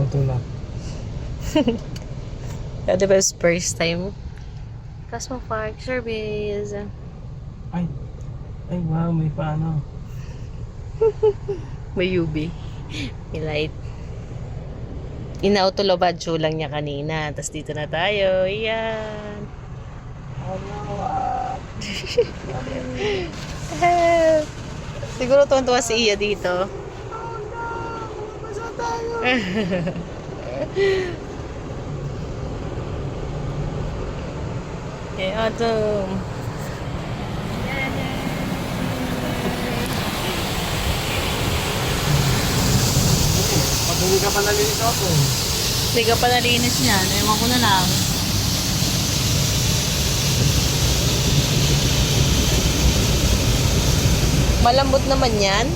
matulak. Di ba first time? Plasma Park service. Ay, wow, may paano. May UV. May light. Ina-autolobadyo lang niya kanina. Tapos dito na tayo. Yan. Siguro tuwan-tuwa si Iya dito. Okay, autumn. Pag hindi ka pa nalinis ako. Hindi ka pa nalinis niyan. Ewan ko na lang. Malambot naman yan.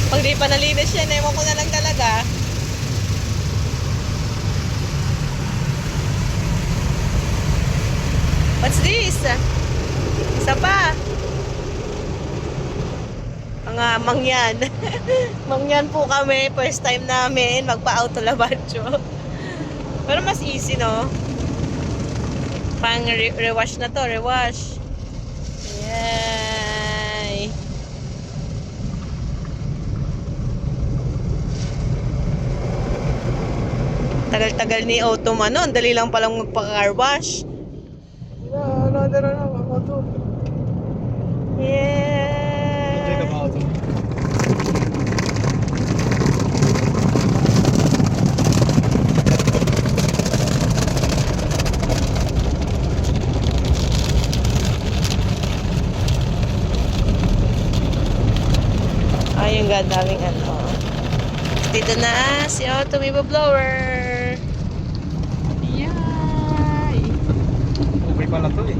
Pag di pa nalinis yan, ewan ko na lang talaga. What's this? Isa pa. Mga mangyan. Mangyan po kami. First time namin magpa-autolabadyo. Pero mas easy, no? Pang rewash na to. Rewash. Yay! Tagal-tagal ni Autumn. Ano? Ang dali lang palang magpa-car wash. Another auto. Yeah! Enjoy ka ba auto? Ay, yung daming ano. Dito na si Autumn Ibablower. Yay! Okay pala to eh.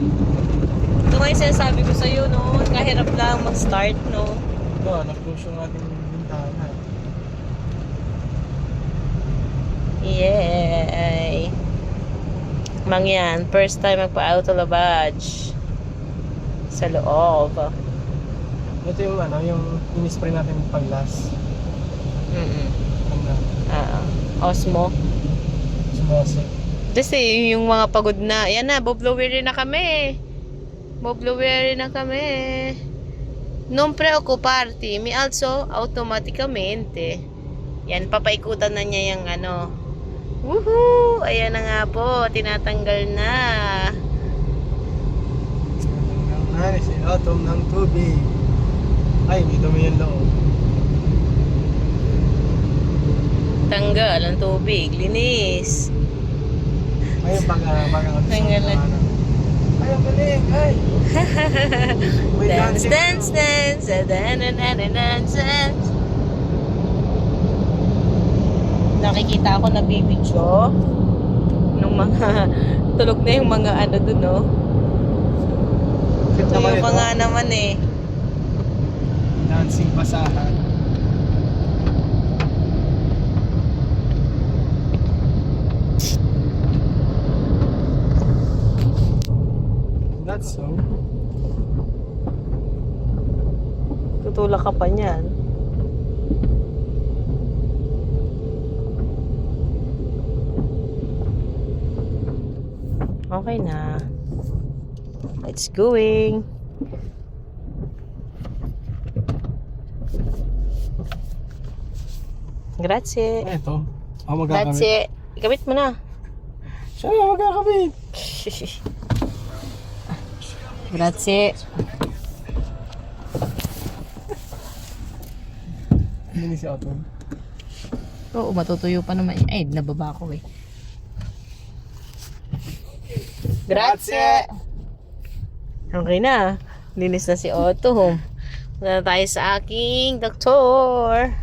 Ito nga yung sinasabi ko sa'yo, no? Kahirap lang mag-start, no? Ito, na-close yung ating bintana. Yay! Mangyan, first time magpa-autolabadge sa loob. Ito yung ano, yung in-spray natin pag-last. Osmo. Sumosik. Kasi yung mga pagod na, yan na, boblowery na kami. Boblowery na kami. Non preoccuparti, mi alzo automaticamente. Yan, papaikutan na niya yung ano. Woohoo! Ayan na nga po, tinatanggal na. Tinatanggal na si Autumn ng tubig. Ay, may dumi yung loob. Tanggal ang tubig, linis. Ay, baga Tanggal na. Ay, ang galing, ay! May Dance, dancing dance, na. dance, dance, dance. Nakikita ako na bibidyo nung mga tulog na yung mga ano dun, no? Cute Ito naman yung ito. mga naman eh. Dancing basahan. That's so. Tutulak ka pa niyan. Okay na. Let's going. Grazie. Ito. Ako magkakabit. Grazie. Ikabit mo na. Siya na magkakabit. Grazie. Hindi si Autumn. Oo, matutuyo pa naman. Ay, nababa ko eh. Grazie. Okay na. Linis na si Otto. Punta na tayo sa aking doktor.